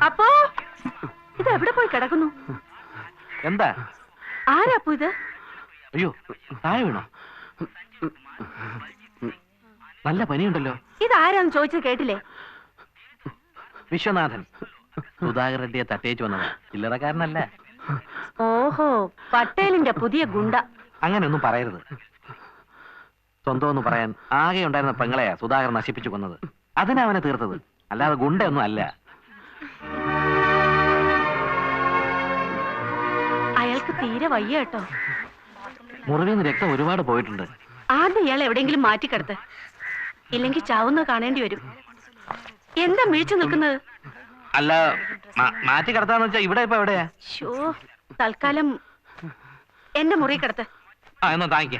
അപ്പോ ഇത് എവിടെ പോയി കിടക്കുന്നു? എന്താ? ആരാപ്പോ ഇത്? അയ്യോ, താഴെ വീണോ? നല്ല പനിയുണ്ടല്ലോ. ഇതാരാന്ന് ചോദിച്ചത് കേട്ടില്ലേ? വിശ്വനാഥൻ. സുധാകർ റെഡ്ഡിയെ തട്ടേച്ചു വന്നതാ, ചില്ലറക്കാരനല്ല. ഓഹോ, പട്ടേലിന്റെ പുതിയ ഗുണ്ട. അങ്ങനെയൊന്നും പറയരുത്. സ്വന്തം ഒന്ന് പറയാൻ ആകെ ഉണ്ടായിരുന്ന പെങ്ങളെയാ സുധാകർ നശിപ്പിച്ചു കൊന്നത്. അതിനാ അവനെ തീർത്തത്, അല്ലാതെ ഗുണ്ടയൊന്നും അല്ല. അയാൾക്ക് തീരെ വയ്യ കേട്ടോ. മുറിവിൽ നിന്ന് രക്തം ഒരുപാട് പോയിട്ടുണ്ട്. ആദ്യം ഇയാൾ എവിടെയെങ്കിലും മാറ്റിക്കിടത്ത്, ഇല്ലെങ്കിൽ ചാവുന്നത് കാണേണ്ടി വരും. എന്താ മിഴിച്ചു നിൽക്കുന്നത്? അല്ല, മാറ്റി കിടത്താന്ന് വെച്ചാ ഇവിടെ ഇപ്പൊ എവിടെയാ? തൽക്കാലം എന്റെ മുറി കിടത്ത്. എന്നാ താങ്ക്.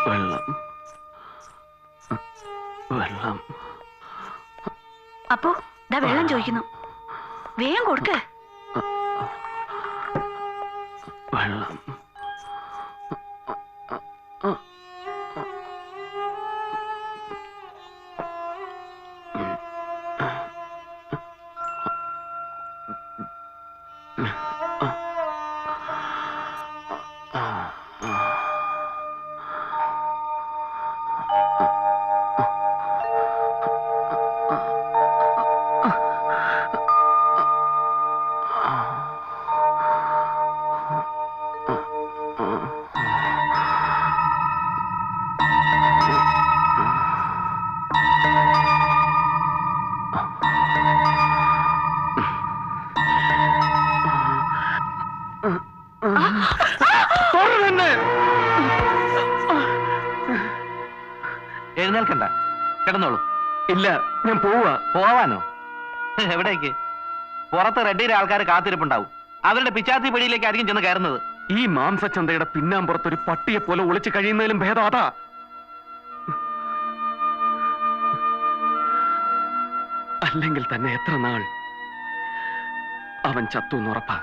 വെള്ളം വെള്ളം. അപ്പോ ദാ വെള്ളം ചോദിക്കുന്നു, വേഗം കൊടുക്ക. വെള്ളം. എഴുന്നേൽക്കണ്ട, കിടന്നോളൂ. ഇല്ല, ഞാൻ പോവാ. പോവാനോ? എവിടേക്ക്? പുറത്ത് റെഡ്ഡിയുടെ ആൾക്കാർ കാത്തിരിപ്പുണ്ടാവും. അവരുടെ പിച്ചാത്തി പിടിയിലേക്ക് ആയിരിക്കും ചെന്ന് കയറുന്നത്. ഈ മാംസച്ചന്തയുടെ പിന്നാമ്പുറത്തൊരു പട്ടിയെ പോലെ ഒളിച്ചു കഴിയുന്നതിലും ഭേദം അതാ. അല്ലെങ്കിൽ തന്നെ എത്ര നാൾ അവൻ ചത്തുന്നുറപ്പാ.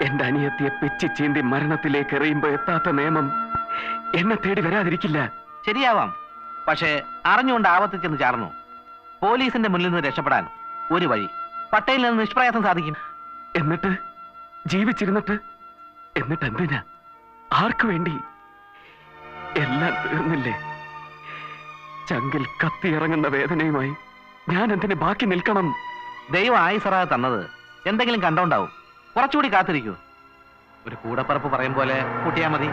എന്റെ അനിയത്തിയെ പെച്ചി ചീന്തി മരണത്തിലേക്ക് എറിയുമ്പോ എത്താത്ത നിയമം എന്നെ തേടി വരാതിരിക്കില്ല. ശരിയാവാം, പക്ഷേ അറിഞ്ഞുകൊണ്ട് ആപത്തിൽ ചെന്ന് ചാടണോ? പോലീസിന്റെ മുന്നിൽ നിന്ന് രക്ഷപ്പെടാൻ ഒരു വഴി, പട്ടേലിൽ നിന്ന് നിഷ്പ്രയാസം സാധിക്കും. എന്നിട്ട് ജീവിച്ചിരുന്നിട്ട് എന്തിനാ? ആർക്കു വേണ്ടി? എല്ലാം തീർന്നില്ലേ? ചങ്കിൽ കത്തിയിറങ്ങുന്ന വേദനയുമായി ഞാൻ എന്തിന് ബാക്കി നിൽക്കണം? ദൈവം ആയുസറാ തന്നത് എന്തെങ്കിലും കണ്ടോണ്ടാവും. കുറച്ചുകൂടി കാത്തിരിക്കൂ. ഒരു കൂടപ്പറപ്പ് പറയും പോലെ കൂട്ടിയാ മതി.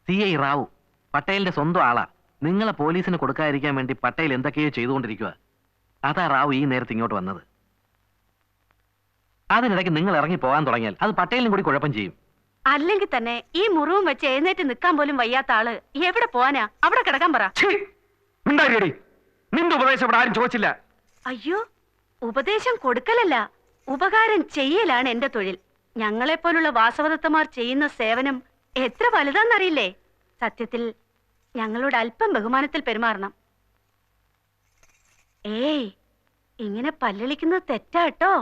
CI റാവു പട്ടേലിന്റെ സ്വന്തം ആളാ. നിങ്ങളെ പോലീസിന് കൊടുക്കാതിരിക്കാൻ വേണ്ടി പട്ടേൽ എന്തൊക്കെയോ ചെയ്തുകൊണ്ടിരിക്കുക. അതാ റാവു ഈ നേരത്തെ ഇങ്ങോട്ട് വന്നത്. അതിനിടയ്ക്ക് നിങ്ങൾ ഇറങ്ങി പോകാൻ തുടങ്ങിയാൽ അത് പട്ടേലിനും കൂടി കുഴപ്പം ചെയ്യും. അല്ലെങ്കിൽ തന്നെ ഈ മുറിവും വെച്ച് എഴുന്നേറ്റ് നിൽക്കാൻ പോലും വയ്യാത്ത ആള് എവിടെ പോവാനാ? അവിടെ കിടക്കാൻ പറ. നിന്റെ ഉപദേശം ഇവിടെ ആരും ചോദിച്ചില്ല. അയ്യോ, ഉപദേശം കൊടുക്കലല്ല, ഉപകാരം ചെയ്യലാണ് എന്റെ തൊഴിൽ. ഞങ്ങളെപ്പോലുള്ള വാസവദത്തമാർ ചെയ്യുന്ന സേവനം എത്ര വലുതാന്നറിയില്ലേ? സത്യത്തിൽ ഞങ്ങളോട് അല്പം ബഹുമാനത്തിൽ പെരുമാറണം. ഏയ്, ഇങ്ങനെ പല്ലളിക്കുന്നത് തെറ്റാട്ടോ.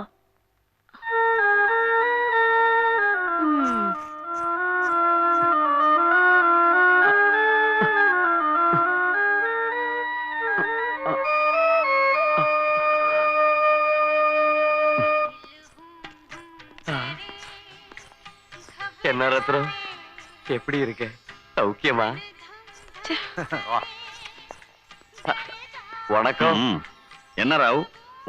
என்ன ரத்னம், எப்படி இருக்க? சௌக்கியமா? வணக்கம். என்ன ராவ்,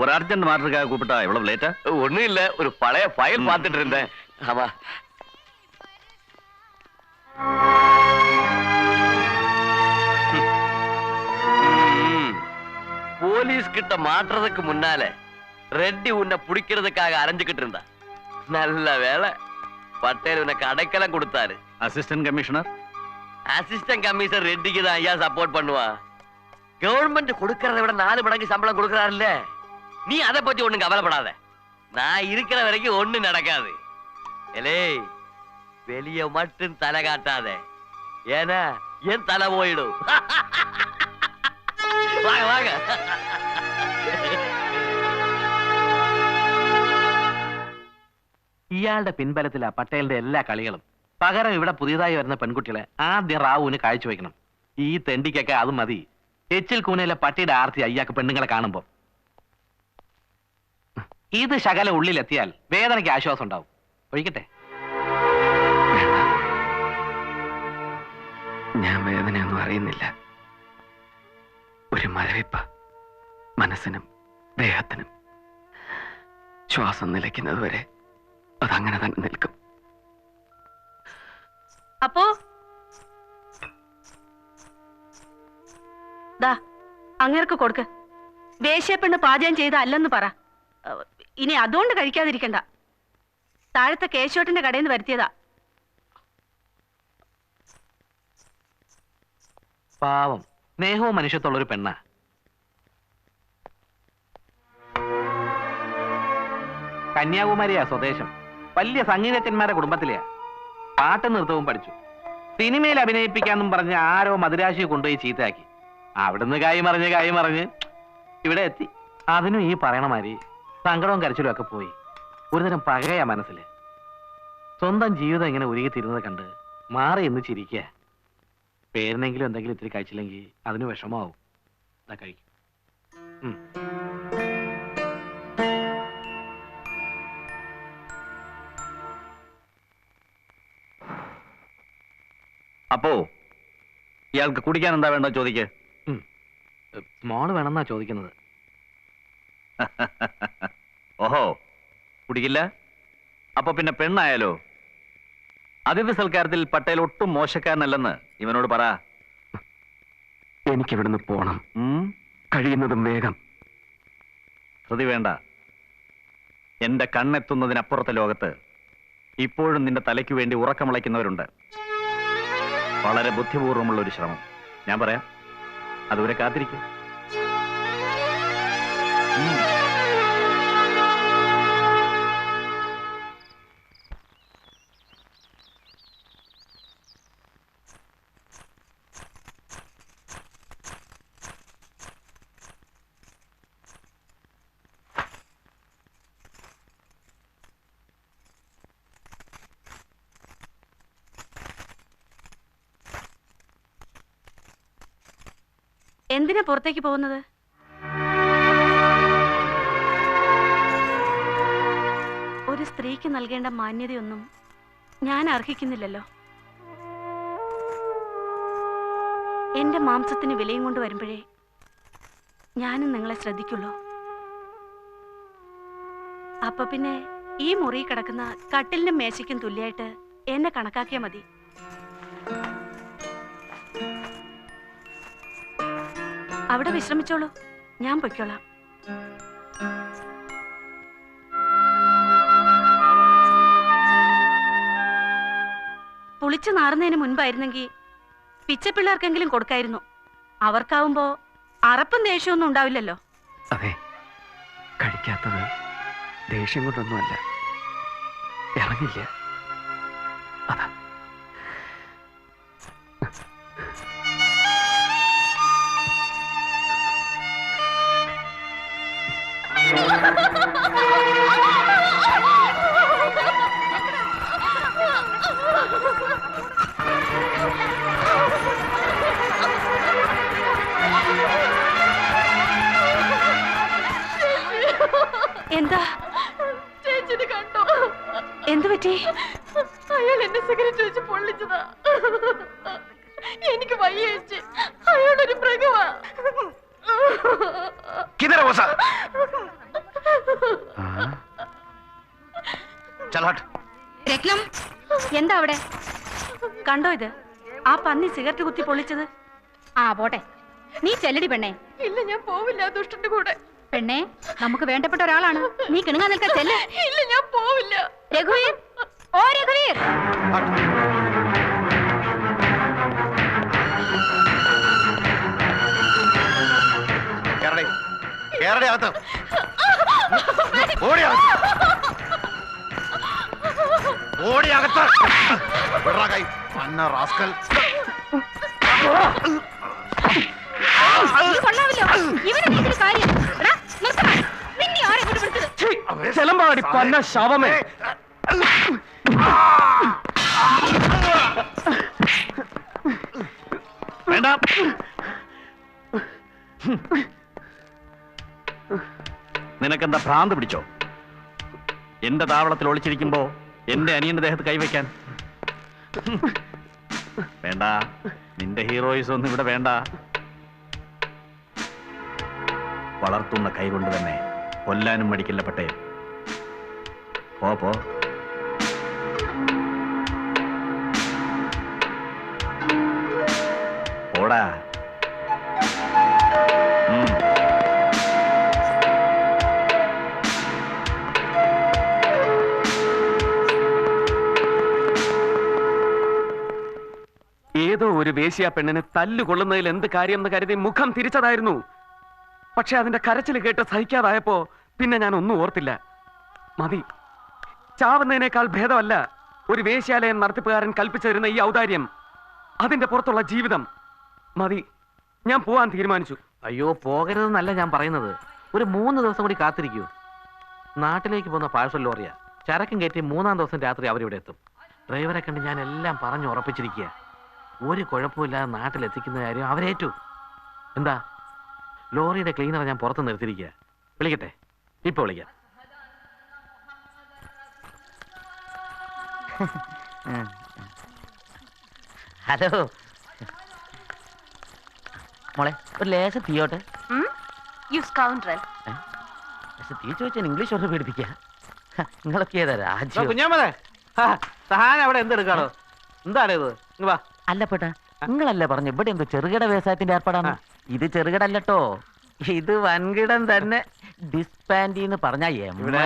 ஒரு அர்ஜென்ட் மாற்றத்துக்காக கூப்பிட்டா இவ்வளவு லேட்டா? ஒண்ணும் இல்ல, ஒரு பழைய ஃபைல் பார்த்துட்டு இருந்தேன். ஆமா. போலீஸ் கிட்ட மாற்றுறதுக்கு முன்னால ரெட்டி உன்னை பிடிக்கிறதுக்காக அரைஞ்சுக்கிட்டு இருந்தா. நல்ல வேலை, பட்டேல் உனக்கு அடைக்கலம் கொடுத்தாரு. അസിസ്റ്റന്റ് കമ്മീഷണർ அசிஸ்டன்ட் கமிஷனர் ரெட்டிக்கு தான் ஐயா சப்போர்ட் பண்ணுவான். கவர்மெண்ட் கொடுக்கறத விட 4 மடங்கு சம்பளம் கொடுக்கறாருல்ல, நீ அதை பத்தி ஒண்ணும் கவலைப்படாத. நான் இருக்கிற வரைக்கும் ஒண்ணு நடக்காது. எலே வெளிய மட்டும் தலை காட்டாத, ஏன்னா என் தலை போயிடும். வாங்க வாங்க. ഇയാളുടെ പിൻബലത്തിലാ പട്ടേലിന്റെ എല്ലാ കളികളും. പകരം ഇവിടെ പുതിയതായി വരുന്ന പെൺകുട്ടികളെ ആദ്യം റാവുവിന് കാഴ്ചവെക്കണം. ഈ തെണ്ടിക്കൊക്കെ അത് മതി. എച്ചിൽ കൂനയിലെ പട്ടിയുടെ ആർത്തി അയ്യാക്ക് പെണ്ണുങ്ങളെ കാണുമ്പോ. ഇത് ശകല ഉള്ളിലെത്തിയാൽ വേദനയ്ക്ക് ആശ്വാസം ഉണ്ടാവും. ഒഴിക്കട്ടെ. ഞാൻ വേദനയൊന്നും അറിയുന്നില്ല. ഒരു മരവിപ്പ മനസ്സിനും ദേഹത്തിനും. ശ്വാസം നിലയ്ക്കുന്നത് വരെ അതങ്ങനെ തന്നെ നിൽക്കും. അപ്പോ ദാ അങ്ങേർക്ക് കൊടുക്ക്. വേശ്യപ്പെണ്ണ് പാചകം ചെയ്ത അല്ലെന്ന് പറ. ഇനി അതുകൊണ്ട് കഴിക്കാതിരിക്കണ്ട. താഴത്തെ കേശോട്ടിന്റെ കടയിൽ നിന്ന് വരുത്തിയതാ. പാവം, സ്നേഹവും മനുഷ്യത്തുള്ളൊരു പെണ്ണ. കന്യാകുമാരിയാ സ്വദേശം. വലിയ സംഗീതജ്ഞന്മാരുടെ കുടുംബത്തിലെയാ. പാട്ടും നൃത്തവും പഠിച്ചു. സിനിമയിൽ അഭിനയിപ്പിക്കാന്നും പറഞ്ഞ് ആരോ മദിരാശിയെ കൊണ്ടുപോയി ചീത്തയാക്കി. അവിടുന്ന് കായ് മറിഞ്ഞ് ഇവിടെ എത്തി. അതിനും ഈ പറയണ മാതിരി സങ്കടവും കരച്ചിലും ഒക്കെ പോയി. ഒരുതരം പകയാ മനസ്സില്. സ്വന്തം ജീവിതം ഇങ്ങനെ ഉരുകിത്തിരുന്നത് കണ്ട് മാറി എന്ന് ചിരിക്കുക. പേരിനെങ്കിലും എന്തെങ്കിലും ഇത്തിരി കഴിച്ചില്ലെങ്കിൽ അതിന് വിഷമാവും. അതാ കഴിക്കും. അപ്പോ ഇയാൾക്ക് കുടിക്കാൻ എന്താ വേണ്ടോ ചോദിക്ക്. സ്മോള് വേണമെന്നാ ചോദിക്കുന്നത്. ഓഹോ, കുടിക്കില്ല? അപ്പൊ പിന്നെ പെണ്ണായാലോ? അതിഥി സൽക്കാരത്തിൽ പട്ടേൽ ഒട്ടും മോശക്കാരനല്ലെന്ന് ഇവനോട് പറ. എനിക്കിവിടുന്ന് പോണം, കഴിയുന്നതും വേഗം. ശ്രുതി വേണ്ട. എന്റെ കണ്ണെത്തുന്നതിനപ്പുറത്തെ ലോകത്ത് ഇപ്പോഴും നിന്റെ തലയ്ക്ക് വേണ്ടി ഉറക്കമുളയ്ക്കുന്നവരുണ്ട്. വളരെ ബുദ്ധിപൂർവമുള്ള ഒരു ശ്രമം. ഞാൻ പറയാം, അതുവരെ കാത്തിരിക്കും. എന്തിനാ പുറത്തേക്ക് പോകുന്നത്? ഒരു സ്ത്രീക്ക് നൽകേണ്ട മാന്യതയൊന്നും ഞാൻ അർഹിക്കുന്നില്ലല്ലോ. എന്റെ മാംസത്തിന് വിലയും കൊണ്ട് വരുമ്പോഴേ ഞാനും നിങ്ങളെ ശ്രദ്ധിക്കുള്ളൂ. അപ്പൊ പിന്നെ ഈ മുറി കിടക്കുന്ന കട്ടിലിനും മേശയ്ക്കും തുല്യായിട്ട് എന്നെ കണക്കാക്കിയാ മതി. അവിടെ വിശ്രമിച്ചോളൂ, ഞാൻ പൊയ്ക്കോളാം. പുളിച്ചു നാറുന്നതിന് മുൻപായിരുന്നെങ്കിൽ പിച്ചപ്പിള്ളേർക്കെങ്കിലും കൊടുക്കായിരുന്നു. അവർക്കാവുമ്പോ അറപ്പും ദേഷ്യമൊന്നും ഉണ്ടാവില്ലല്ലോ. അതെ, കഴിക്കാത്തത് ദേഷ്യം കൊണ്ടൊന്നുമല്ല, ഇറങ്ങില്ല. അതാ എന്താ ചേച്ചിനെ കണ്ടോ? എന്ത് പറ്റി? അയാൾ എന്നെ സിഗരറ്റ് വെച്ച് പൊള്ളിച്ചതാ. എനിക്ക് വയ്യേച്ച്. അയാളൊരു മൃഗമാ. രത്നം, എന്താ അവിടെ? കണ്ടോ ഇത്? ആ പന്നി സിഗരറ്റ് കുത്തി പൊള്ളിച്ചത്. ആ പോട്ടെ, നീ ചെല്ലടി പെണ്ണേ. ഇല്ല, ഞാൻ പോവില്ല ദുഷ്ടന്റെ കൂടെ. പെണ്ണേ, നമുക്ക് വേണ്ടപ്പെട്ട ഒരാളാണ്, നീ കിണുങ്ങാൻ നിൽക്കാൻ ചെല്ല്. ഇല്ല, ഞാൻ പോവില്ല. രഘുവേ, ഓ രഘുവീർ ഓടിയകത്ത് റാസ്കൽ. ഇത് കൊള്ളാമല്ലോ. ഇവനെ നീ ഇതിന് കാര്യം. എടാ, നിർത്തടാ. നിന്നെ ആരെ കൊണ്ട് വിളിച്ചത്? ചെലമ്പാടി പന്ന ശവമേ. വേണ്ട. നിനക്കെന്താ ഭ്രാന്ത് പിടിച്ചോ? എന്റെ താവളത്തിൽ ഒളിച്ചിരിക്കുമ്പോ എന്റെ അനിയന്റെ ദേഹത്ത് കൈവയ്ക്കാൻ വേണ്ട. നിന്റെ ഹീറോയിസ് ഒന്നും ഇവിടെ വേണ്ട. വളർത്തുന്ന കൈകൊണ്ട് തന്നെ കൊല്ലാനും മടിക്കില്ല പട്ടേ. പോ. പോടാ. ഏതോ ഒരു വേശ്യ പെണ്ണിനെ തല്ലുകൊള്ളുന്നതിൽ എന്ത് കാര്യം എന്ന് കരുതി മുഖം തിരിച്ചതായിരുന്നു. പക്ഷെ അതിന്റെ കരച്ചിൽ കേട്ട് സഹിക്കാതായപ്പോ പിന്നെ ഞാൻ ഒന്നും ഓർത്തില്ല. മതി. ചാവുന്നതിനേക്കാൾ ഭേദമല്ല ഒരു വേശ്യാലയം നടത്തിപ്പുകാരൻ കൽപ്പിച്ചിരുന്ന ഈ ഔദാര്യം, അതിന്റെ പുറത്തുള്ള ജീവിതം. മതി, ഞാൻ പോവാൻ തീരുമാനിച്ചു. അയ്യോ, പോകരുതെന്നല്ല ഞാൻ പറയുന്നത്. ഒരു 3 ദിവസം കൂടി കാത്തിരിക്കൂ. നാട്ടിലേക്ക് പോകുന്ന പാഴ്സൽ ലോറിയാ. ചരക്കും കയറ്റി 3-ാം ദിവസം രാത്രി അവരിവിടെ എത്തും. ഡ്രൈവറെ കണ്ട് ഞാൻ എല്ലാം പറഞ്ഞു ഉറപ്പിച്ചിരിക്കുക. ഒരു കുഴപ്പമില്ലാതെ നാട്ടിലെത്തിക്കുന്ന കാര്യം അവരേറ്റു. എന്താ, ലോറിയുടെ ക്ലീനറെ ഞാൻ പുറത്ത് നിർത്തിയിരിക്കുക. വിളിക്കട്ടെ? ഇപ്പൊ വിളിക്കാം. ഹലോ മോളെ, ഒരു ലേശം തീയോട്ടെ. U scoundrel. തീ ചോദിച്ചാൽ ഇംഗ്ലീഷ് ഒന്ന് പേടിപ്പിക്കുക. നിങ്ങളൊക്കെ ഏതാ രാജ്യം? കുഞ്ഞാമേ, സഹായം അവിടെ എന്തെടുക്കാണോ? എന്താണ് ഇത്? വാ. അല്ല പേട്ടാ, നിങ്ങളല്ലേ പറഞ്ഞു ഇവിടെ എന്തോ ചെറുകിട വ്യവസായത്തിന്റെ ഏർപ്പാടാണ്. ഇത് ചെറുകിടല്ലോ, ഇത് വൻകിടം തന്നെ. ഡിസ്പാൻഡി എന്ന് പറഞ്ഞാ ഇവിടെ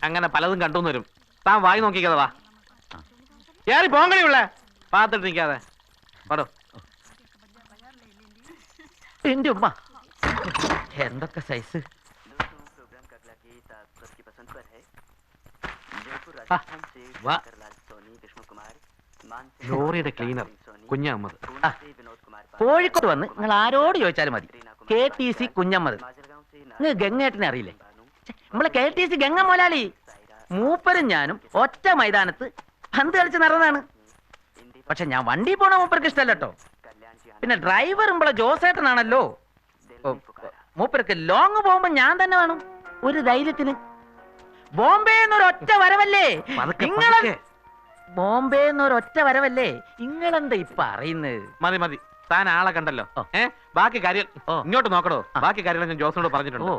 അങ്ങനെ പലതും കണ്ടു വരും. താൻ വായി നോക്കിക്കാതെ വാ. ഏറി പോങ്കടി ഉള്ളേ പാത്തിട്ട് നിൽക്കാതെ പാടോ. എന്റെ ഉമ്മ എന്തൊക്കെ സൈസ്. ലോറിയുടെ ക്ലീനർ കുഞ്ഞമ്മദ്. കോഴിക്കോട് വന്ന് നിങ്ങൾ ആരോട് ചോദിച്ചാലും മതി. KTC കുഞ്ഞമ്മദ്. നിങ്ങൾ ഗംഗേട്ടനെ അറിയില്ലേ? നമ്മളെ KTC ഗംഗ മോലാളി. മൂപ്പരും ഞാനും ഒറ്റ മൈതാനത്ത് പന്ത് കളിച്ച് നടന്നതാണ്. പക്ഷെ ഞാൻ വണ്ടി പോണ മൂപ്പർക്ക് ഇഷ്ടമല്ലോ. പിന്നെ ഡ്രൈവർ നമ്മളെ ജോസേട്ടനാണല്ലോ. മൂപ്പർക്ക് ലോങ് പോകുമ്പോ ഞാൻ തന്നെ വേണം ഒരു ധൈര്യത്തിന്. ബോംബെ എന്നൊരൊറ്റ വരവല്ലേ നിങ്ങളെ? ബോംബെ എന്നൊരൊറ്റ വരവല്ലേ നിങ്ങളെന്താ ഇപ്പൊ അറിയുന്നത്? മതി മതി, താൻ ആളെ കണ്ടല്ലോ. ബാക്കി കാര്യം ഇങ്ങോട്ട് നോക്കണോ? ബാക്കി കാര്യം ഞാൻ ജോസിനോട് പറഞ്ഞിട്ടുണ്ടോ?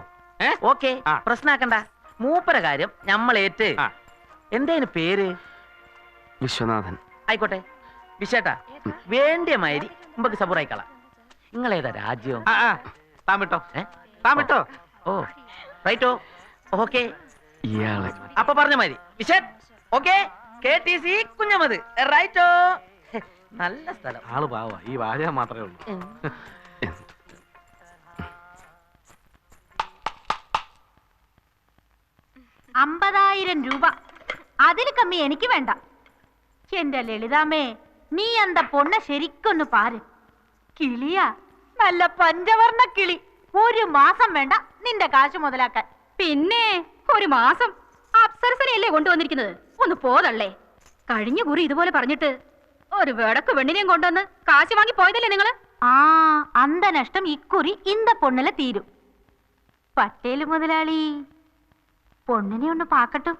ഓക്കെ, പ്രശ്നാക്കണ്ട. മൂപ്പര കാര്യം ഞമ്മളേറ്റ്. എന്തേന് പേര്? വിശ്വനാഥൻ. ആയിക്കോട്ടെ വിശേട്ടാ, വേണ്ടിയ മാതിരി മുമ്പക്ക് സബൂറായിക്കളാം. നിങ്ങളേതാ രാജ്യം? താൻ വിട്ടോ, താൻ വിട്ടോ. ഓ റൈറ്റോ, ഓക്കെ. ഇയാളെ അപ്പൊ പറഞ്ഞ മാതിരി വിശേഷ്. Okay, KTC Kunhammad. റൈറ്റോ. നല്ല സ്ഥലം. ആള് പാവാ, ഈ വാചകം മാത്രമേ ഉള്ളൂ. 50,000 രൂപ. അതിൽ കമ്മി എനിക്ക് വേണ്ട. എന്റെ ലളിതാമ്മേ, നീ എന്താ പൊണ്ണ ശരിക്കൊന്ന് പാര്. കിളിയാ, നല്ല പഞ്ചവർണ്ണ കിളി. 1 മാസം വേണ്ട നിന്റെ കാശ് മുതലാക്കാൻ. പിന്നെ 1 മാസം അപ്സരസനയല്ലേ കൊണ്ടുവന്നിരിക്കുന്നത്? ഒന്ന് പോതള്ളേ. കഴിഞ്ഞ കുറി ഇതുപോലെ പറഞ്ഞിട്ട് ഒരു വിടക്ക് പെണ്ണിനെയും കൊണ്ടുവന്ന് കാശ് വാങ്ങി പോയതല്ലേ നിങ്ങള്? ആ അന്ത നഷ്ടം ഇക്കുറി ഇന്ത പൊണ്ണിലെ തീരും. പട്ടേല് മുതലാളി പൊണ്ണിനെ ഒന്ന് പാക്കട്ടും.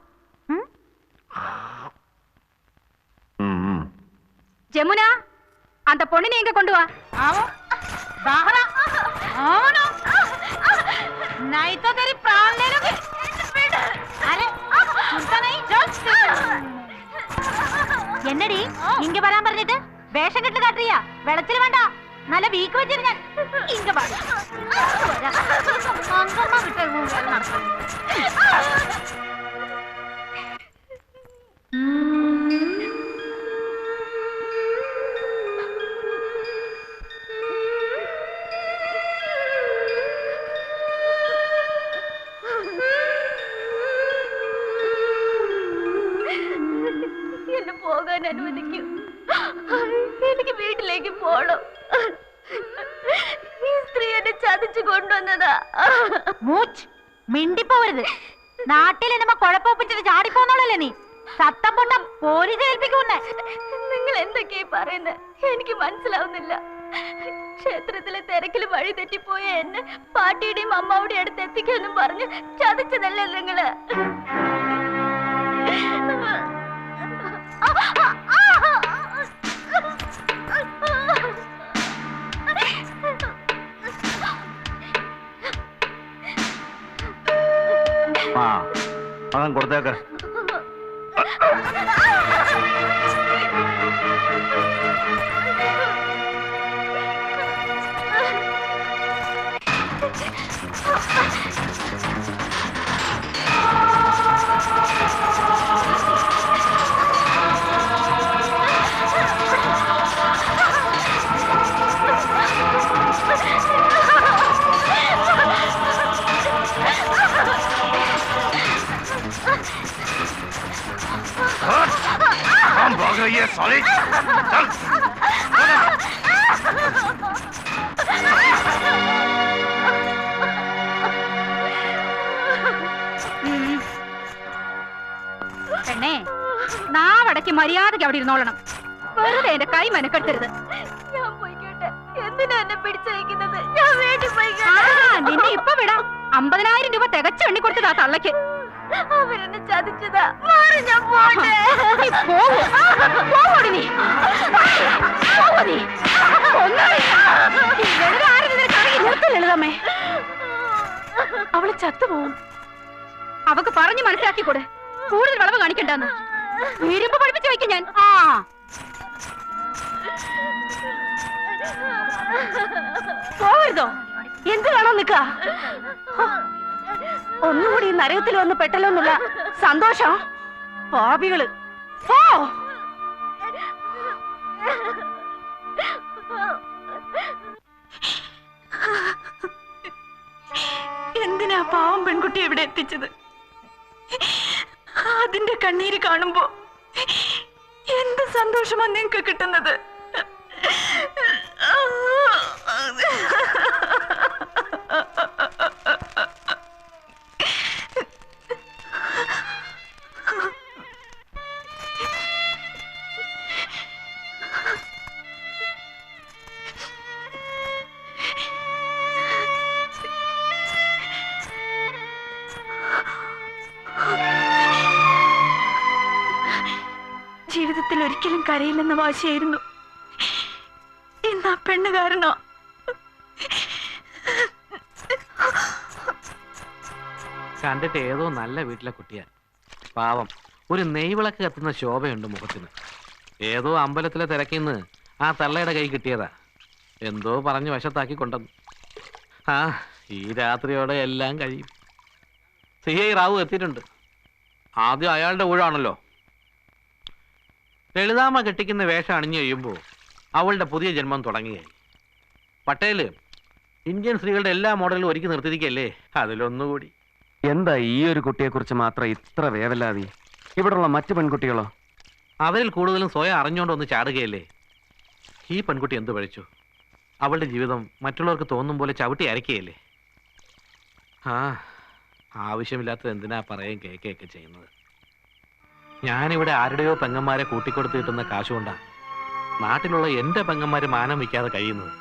ജമുന, அந்த பொண்ணினை எங்க கொண்டு வா. എന്നടി ഇങ്ങ വരാൻ പറഞ്ഞിട്ട് വേഷം കെട്ട് കാട്ടിയാ? വെളച്ചിൽ വേണ്ട, നല്ല വീക്ക് വെച്ചിട്ട് ഞാൻ ഇങ്ങ പാടി. എനിക്ക് വീട്ടിലേക്ക് പോണം. ഈ സ്ത്രീ എന്നെ ചതിച്ചു കൊണ്ടുവന്നതാ. മിണ്ടിപ്പോവരുത്. നാട്ടിൽ നമ്മ കുഴപ്പമൊപ്പിച്ചിട്ട് ചാടിപ്പോന്നോളല്ലേ നീ? സത്തം പൊട്ട പോലീസ് ഏൽപ്പിക്കുന്നേ. നിങ്ങൾ എന്തൊക്കെയാ പറയുന്നത്? എനിക്ക് മനസ്സിലാവുന്നില്ല. ക്ഷേത്രത്തിലെ തിരക്കിൽ വഴി തെറ്റിപ്പോയ എന്നെ പാട്ടിയുടെയും അമ്മാവുടെയും അടുത്ത് എത്തിക്കാനും പറഞ്ഞ് ചതിച്ചതല്ലേ നിങ്ങള്? പണം കൊടുത്തേക്ക്. हम भाग रही है साली। चल। പെണ്ണേ, നാവടക്കി മര്യാദയ്ക്ക് അവിടെ ഇരുന്നോളണം. വെറുതെ എന്റെ കൈ മെനക്കെടുത്തരുത്. ഞാൻ പോയിക്കോട്ടെ. എന്തിനാ എന്നെ പിടിച്ചയക്കുന്നത്? ഞാൻ വീട്ടിൽ ആ, പോയിക്കോട്ടെ. നിന്നെ ഇപ്പൊ വിടാം. 50,000 രൂപ തികച്ചു എണ്ണി കൊടുത്തതാ തള്ളക്ക്. അവരെന്നെ ചതിച്ചതാ. മാറി, ഞാൻ പോട്ടെ. നീ പോവൂ. പോവോടി നീ. പോവൂ നീ. കൊന്നോളി. ഈ ലളിത ആരെന്ന് നിനക്ക് അറിയില്ല. നിർത്ത് ലളിതമ്മേ. അവള് ചത്തുപോകും. അവക്ക് പറഞ്ഞു മനസ്സിലാക്കി കൊടു. കൂടുതൽ വളവ് കാണിക്കണ്ടെന്ന്. ഇരുമ്പ് പഠിപ്പിച്ചു വയ്ക്കും ഞാൻ. ആ പോവരുതോ? എന്ത് കാണാൻ നിക്ക? ഒന്നുകൂടി ഈ നരകത്തിൽ വന്ന് പെട്ടല്ലോ എന്നുള്ള സന്തോഷം. പാപികള് പോ. എന്തിനാ പാവം പെൺകുട്ടി ഇവിടെ എത്തിച്ചത്? അതിന്റെ കണ്ണീര് കാണുമ്പോ എന്ത് സന്തോഷമാ നിങ്ങക്ക് കിട്ടുന്നത്? ജീവിതത്തിൽ ഒരിക്കലും കരയില്ലെന്ന വാശിയായിരുന്നു. ഇന്ന് ആ പെണ്ണ് കാരണോ? കണ്ടിട്ട് ഏതോ നല്ല വീട്ടിലെ കുട്ടിയാ. പാവം, ഒരു നെയ്വിളക്ക് കത്തുന്ന ശോഭയുണ്ട് മുഖത്തിന്. ഏതോ അമ്പലത്തിലെ തിരക്കിന്ന് ആ തള്ളയുടെ കൈ കിട്ടിയതാ. എന്തോ പറഞ്ഞ് വശത്താക്കി കൊണ്ടുവന്നു. ആ, ഈ രാത്രിയോടെ എല്ലാം കഴിയും. CI റാവു എത്തിയിട്ടുണ്ട്. ആദ്യം അയാളുടെ ഊഴാണല്ലോ. ലളിതാമ്മ കെട്ടിക്കുന്ന വേഷം അണിഞ്ഞു കഴിയുമ്പോൾ അവളുടെ പുതിയ ജന്മം തുടങ്ങിയായി. പട്ടേല് ഇന്ത്യൻ സ്ത്രീകളുടെ എല്ലാ മോഡലും ഒരുക്കി നിർത്തിയിരിക്കല്ലേ, അതിലൊന്നുകൂടി. എന്താ ഈ ഒരു കുട്ടിയെ കുറിച്ച് മാത്രം ഇത്ര വേവലാതി? ഇവിടെയുള്ള മറ്റു പെൺകുട്ടികളോ? അവരിൽ കൂടുതലും സ്വയം അറിഞ്ഞുകൊണ്ട് ഒന്ന് ചാടുകയല്ലേ. ഈ പെൺകുട്ടി എന്ത് പഴിച്ചു? അവളുടെ ജീവിതം മറ്റുള്ളവർക്ക് തോന്നും പോലെ ചവിട്ടി അരക്കുകയല്ലേ. ആ, ആവശ്യമില്ലാത്തത് എന്തിനാ പറയുകയും കേൾക്കുകയൊക്കെ ചെയ്യുന്നത്? ഞാനിവിടെ ആരുടെയോ പെങ്ങന്മാരെ കൂട്ടിക്കൊടുത്ത് കിട്ടുന്ന കാശുകൊണ്ടാ നാട്ടിലുള്ള എന്റെ പെങ്ങന്മാര് മാനം വയ്ക്കാതെ കഴിയുന്നത്.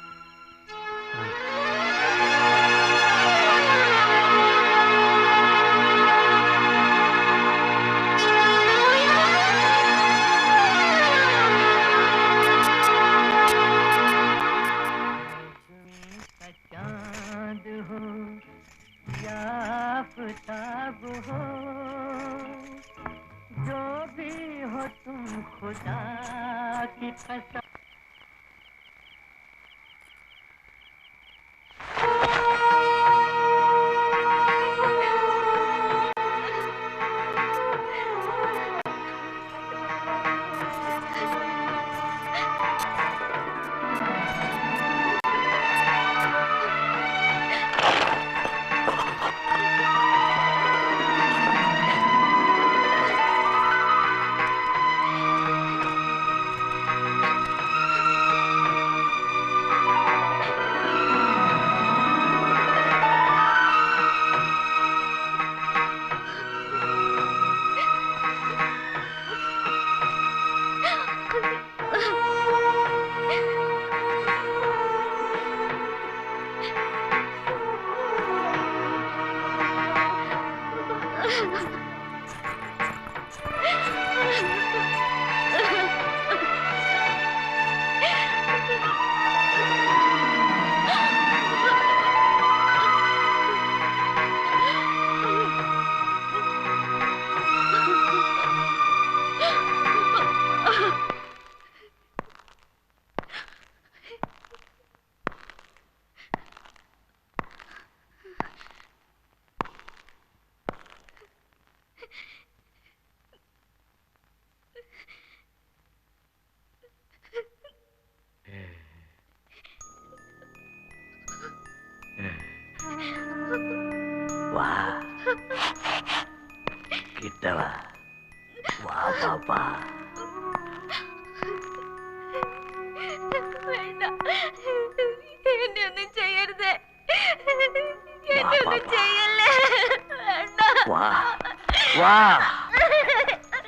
വാ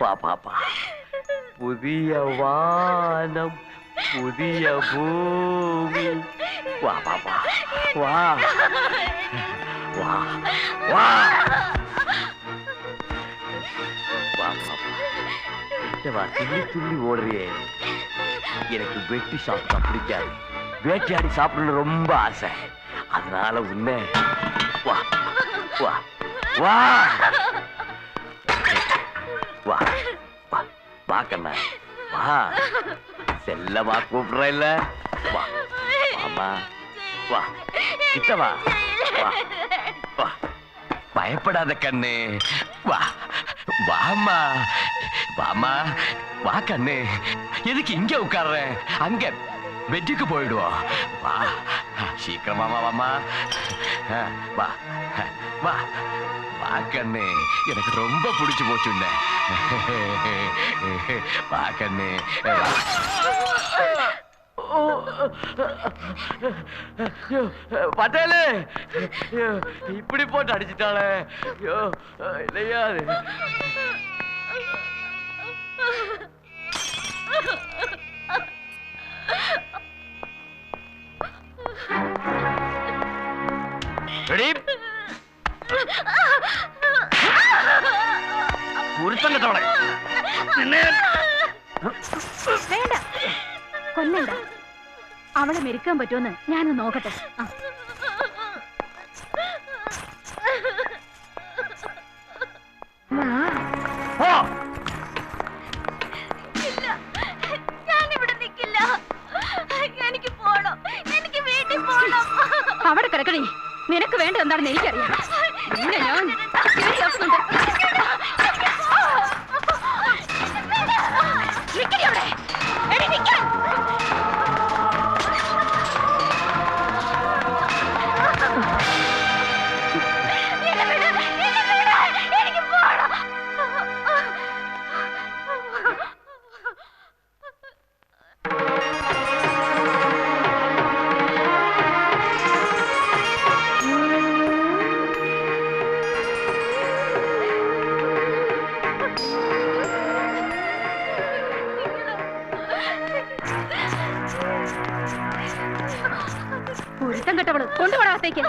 വാ വാ വാ പുതിയ വാനം പുതിയ ഭൂമി വാ വാ വാ വാ വാ വാ துள்ளி துள்ளி ஓடுறியே எனக்கு வெட்டி சாப்பிட்டா பிடிக்காது வேட்டையாடி சாப்பிடணும்னு ரொம்ப ஆசை அதனால உன்னை வா வா வா வா வா வா கண்ணா வா செல்லமா கூப்பிடுற இல்ல வா வாமா வா கிட்ட வா வா வா பயப்படாத கண்ணு வா வாமா வாமா வா கண்ணு எதுக்கு இங்க உட்கார்ற அங்க பெட்டுக்கு போயிடுவோம் வா சீக்கிரமா வாமா வா வா வா கண்ணு எனக்கு ரொம்ப பிடிச்சு போச்சு வா கண்ணு பட்டேலு இப்படி போட்டு அடிச்சுட்டாளே இல்லையா കുരുത്തങ്കത്തോടെ വേണ്ട കൊല്ലണ്ട അവളെ മെരുക്കാൻ പറ്റുമെന്ന് ഞാനൊന്ന് നോക്കട്ടെ അവിടെ കിടക്കണേ നിനക്ക് വേണ്ട എന്താണെന്ന് എനിക്കറിയാം പിന്നെ ഞാൻ പുരുത്തം കെട്ടവള് കൊണ്ടുപോടാത്തേക്ക്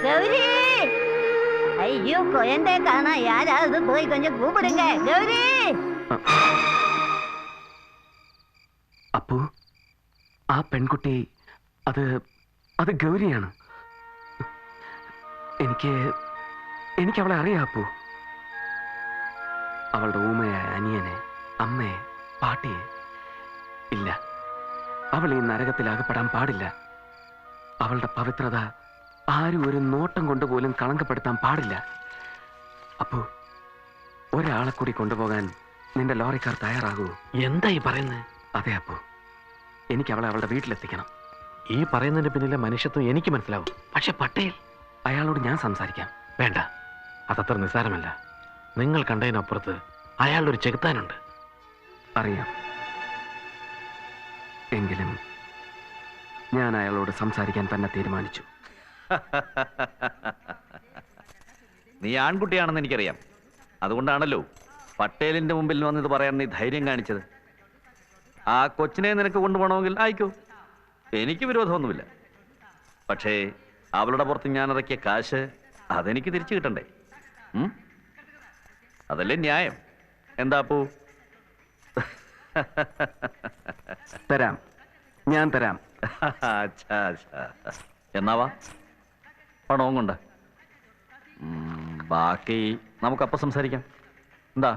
கௌரி ஐயோ குழந்தை காணா யாராவது போய் கொஞ்சம் கூப்பிடுங்க கௌரி അപ്പു ആ പെൺകുട്ടി അത് ഗൗരിയാണ് എനിക്ക് അവളെ അറിയാം അപ്പു അവളുടെ ഊമയായ അനിയനെ അമ്മയെ പാട്ടിയെ ഇല്ല അവൾ ഈ നരകത്തിൽ അകപ്പെടാൻ പാടില്ല അവളുടെ പവിത്രത ആരും ഒരു നോട്ടം കൊണ്ടുപോലും കളങ്കപ്പെടുത്താൻ പാടില്ല അപ്പു ഒരാളെ കൂടി കൊണ്ടുപോകാൻ നിന്റെ ലോറിക്കാർ തയ്യാറാകൂ എന്താ ഈ പറയുന്നത്? അതെ അപ്പു എനിക്ക് അവളെ അവളുടെ വീട്ടിലെത്തിക്കണം ഈ പറയുന്നതിന്റെ പിന്നിലെ മനുഷ്യത്വം എനിക്ക് മനസ്സിലാവും. പക്ഷെ പട്ടേൽ അയാളോട് ഞാൻ സംസാരിക്കാം. വേണ്ട, അതത്ര നിസ്സാരമല്ല. നിങ്ങൾ കണ്ടതിനപ്പുറത്ത് അയാളൊരു ചെകുത്താനുണ്ട്. അറിയാം. എങ്കിലും ഞാൻ അയാളോട് സംസാരിക്കാൻ തന്നെ തീരുമാനിച്ചു. നീ ആൺകുട്ടിയാണെന്ന് എനിക്കറിയാം. അതുകൊണ്ടാണല്ലോ പട്ടേലിന്റെ മുമ്പിൽ വന്നിത് പറയാൻ നീ ധൈര്യം കാണിച്ചത്. ആ കൊച്ചിനെ നിനക്ക് കൊണ്ടുപോകണമെങ്കിൽ ആയിക്കോ, എനിക്ക് വിരോധമൊന്നുമില്ല. പക്ഷേ അവളുടെ പുറത്ത് ഞാൻ ഇറക്കിയ കാശ് അതെനിക്ക് തിരിച്ചു കിട്ടണ്ടേ? അതല്ലേ ന്യായം? എന്താ അപ്പൂ? തരാം, ഞാൻ തരാം. അച്ഛാ അച്ഛാ, എന്നാവാ പണവും കൊണ്ട്. ബാക്കി നമുക്കപ്പം സംസാരിക്കാം. എന്താ?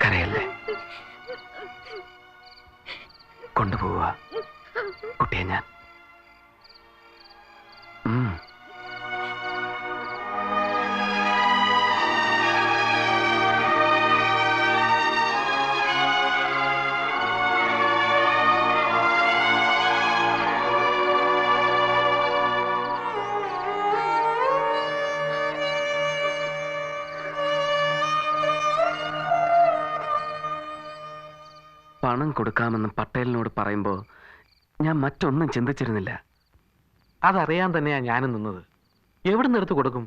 കരയല്ലേ, കൊണ്ടുപോവുക കുട്ടിയെ ഞാൻ. പണം കൊടുക്കാമെന്ന് പട്ടേലിനോട് പറയുമ്പോ ഞാൻ മറ്റൊന്നും ചിന്തിച്ചിരുന്നില്ല. അതറിയാൻ തന്നെയാ ഞാനും നിന്നത്. എവിടെ നിന്ന് എടുത്ത് കൊടുക്കും?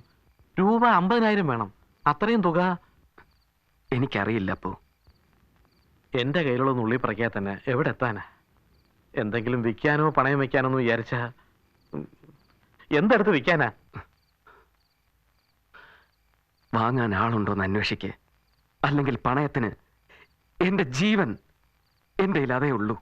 രൂപ 50,000 വേണം. അത്രയും തുക എനിക്കറിയില്ല. അപ്പോ എന്റെ കയ്യിലുള്ള നുള്ളി പറയ്ക്കാതെ തന്നെ എവിടെ എത്താനാ? എന്തെങ്കിലും വിൽക്കാനോ പണയം വെക്കാനോ എന്ന് വിചാരിച്ച എന്തെടുത്ത് വിൽക്കാനാ? വാങ്ങാൻ ആളുണ്ടോന്ന് അന്വേഷിക്കേ, അല്ലെങ്കിൽ പണയത്തിന് എന്റെ ജീവൻ എന്റെ അതേ ഉള്ളൂ.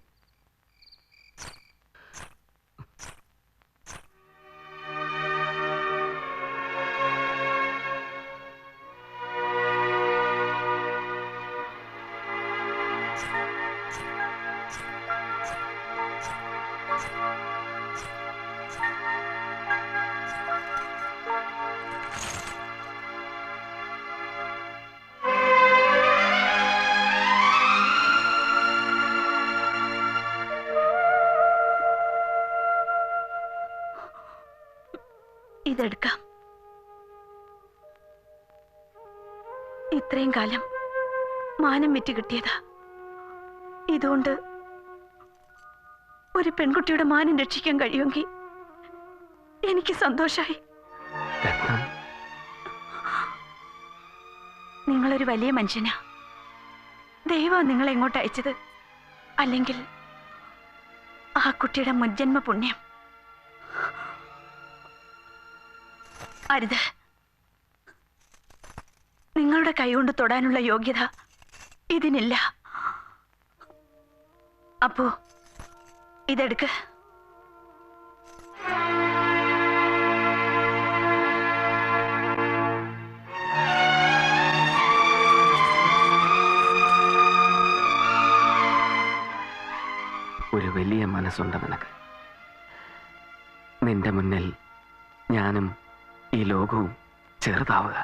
ഇതെടുക്കാം. ഇത്രയും കാലം മാനം വിറ്റ് കിട്ടിയതാ. ഇതുകൊണ്ട് ഒരു പെൺകുട്ടിയുടെ മാനം രക്ഷിക്കാൻ കഴിയുമെങ്കിൽ എനിക്ക് സന്തോഷായി. നിങ്ങളൊരു വലിയ മനുഷ്യനാ. ദൈവം നിങ്ങളെ എങ്ങോട്ട് അയച്ചത്, അല്ലെങ്കിൽ ആ കുട്ടിയുടെ മുജ്ജന്മ പുണ്യം. അരുത്, നിങ്ങളുടെ കൈകൊണ്ട് തൊടാനുള്ള യോഗ്യത ഇതിനില്ല. അപ്പോ ഇതെടുക്ക്. ഒരു വലിയ മനസ്സുണ്ട് നിനക്ക്. നിന്റെ മുന്നിൽ ഞാനും ഈ ലോകവും ചെറുതാവുക.